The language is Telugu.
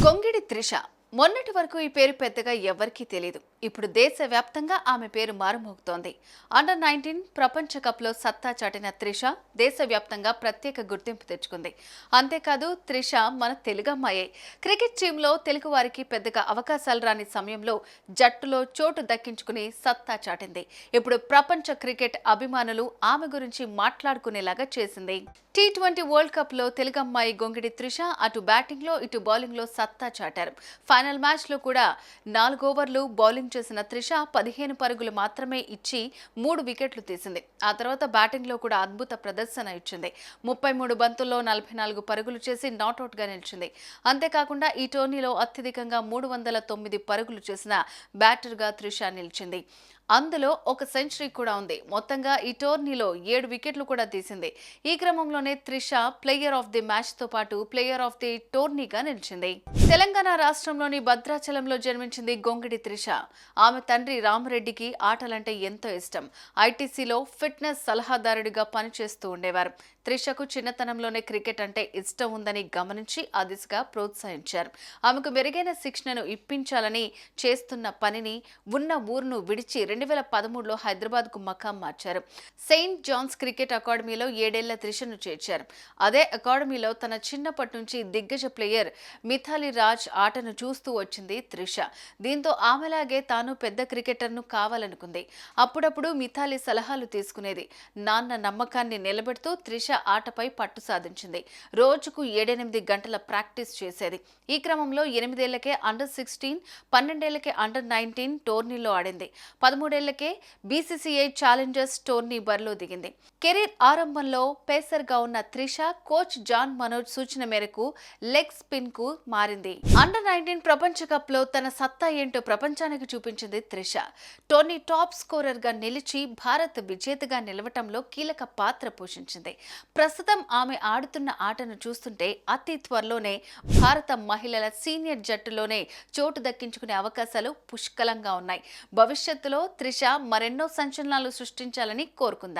గొంగిడి త్రిష మొన్నటి వరకు ఈ పేరు పెద్దగా ఎవరికీ తెలియదు. ఇప్పుడు దేశవ్యాప్తంగా ఆమె పేరు మారుమోగుతోంది. అండర్-19 ప్రపంచ కప్లో సత్తా చాటిన త్రిష దేశవ్యాప్తంగా ప్రత్యేక గుర్తింపు తెచ్చుకుంది. అంతేకాదు త్రిష మన తెలుగమ్మాయే. క్రికెట్ టీంలో తెలుగు వారికి పెద్దగా అవకాశాలు రాని సమయంలో జట్టులో చోటు దక్కించుకుని సత్తా చాటింది. ఇప్పుడు ప్రపంచ క్రికెట్ అభిమానులు ఆమె గురించి మాట్లాడుకునేలాగా చేసింది. టీ20 వరల్డ్ కప్ లో తెలుగమ్మాయి గొంగిడి త్రిష అటు బ్యాటింగ్ లో ఇటు బౌలింగ్ లో సత్తా చాటారు. ఫైనల్ మ్యాచ్ లో కూడా 4 ఓవర్లు బౌలింగ్ చేసిన త్రిష 15 పరుగులు మాత్రమే ఇచ్చి 3 వికెట్లు తీసింది. ఆ తర్వాత బ్యాటింగ్ లో కూడా అద్భుత ప్రదర్శన ఇచ్చింది. 33 బంతుల్లో 44 పరుగులు చేసి నాట్అవుట్ గా నిలిచింది. అంతేకాకుండా ఈ టోర్నీలో అత్యధికంగా 309 పరుగులు చేసిన బ్యాటర్ గా త్రిష నిలిచింది. అందులో ఒక సెంచరీ కూడా ఉంది. మొత్తంగా ఈ టోర్నీలో 7 వికెట్లు కూడా తీసింది. ఈ క్రమంలోనే Trisha player of the match తో పాటు ప్లేయర్ ఆఫ్ ది టోర్నీగా నిలిచింది. తెలంగాణ రాష్ట్రంలోని భద్రాచలంలో జన్మించింది గొంగిడి త్రిష. ఆమె తండ్రి రామరెడ్డికి ఆటలంటే ఎంతో ఇష్టం. ఐటీసీలో ఫిట్నెస్ సలహాదారుడిగా పనిచేస్తూ ఉండేవారు. త్రిషకు చిన్నతనంలోనే క్రికెట్ అంటే ఇష్టం ఉందని గమనించి ఆ దిశగా ప్రోత్సహించారు. ఆమెకు మెరుగైన శిక్షణను ఇప్పించాలని చేస్తున్న పనిని ఉన్న ఊరును విడిచి 2013లో హైదరాబాద్కు మకాం మార్చారు. సెయింట్ జాన్స్ క్రికెట్ అకాడమీలో 7 ఏళ్ల త్రిషను చేర్చారు. అదే అకాడమీలో తన చిన్నప్పటి నుంచి దిగ్గజ ప్లేయర్ మిథాలీ రాజ్ ఆటను చూస్తూ వచ్చింది త్రిష. దీంతో ఆమెలాగే తాను పెద్ద క్రికెటర్ను కావాలనుకుంది. అప్పుడప్పుడు మిథాలీ సలహాలు తీసుకునేది. నాన్న నమ్మకాన్ని నిలబెడుతూ త్రిష ఆటపై పట్టు సాధించింది. రోజుకు 7-8 గంటల ప్రాక్టీస్ చేసేది. ఈ క్రమంలో 8 ఏళ్లకే అండర్-16, 12 ఏళ్లకే అండర్-19 టోర్నీలో ఆడింది. 13 ఏళ్లకే బీసీసీఐ ఛాలెంజర్స్ టోర్నీ బరిలో దిగింది. కెరీర్ ఆరంభంలో పేసర్గా ఉన్న త్రిష కోచ్ జాన్ మనోజ్ సూచన మేరకు లెగ్ స్పిన్ కు మారింది. అండర్-19 ప్రపంచ కప్ లో తన సత్తా ఏంటో ప్రపంచానికి చూపించింది త్రిష. టోర్నీ టాప్ స్కోరర్ గా నిలిచి భారత్ విజేతగా నిలవటంలో కీలక పాత్ర పోషించింది. ప్రస్తుతం ఆమె ఆడుతున్న ఆటను చూస్తుంటే అతి త్వరలోనే భారత మహిళల సీనియర్ జట్టులోనే చోటు దక్కించుకునే అవకాశాలు పుష్కలంగా ఉన్నాయి. భవిష్యత్తులో త్రిష మరెన్నో సంచలనాలు సృష్టించాలని కోరుకుందాం.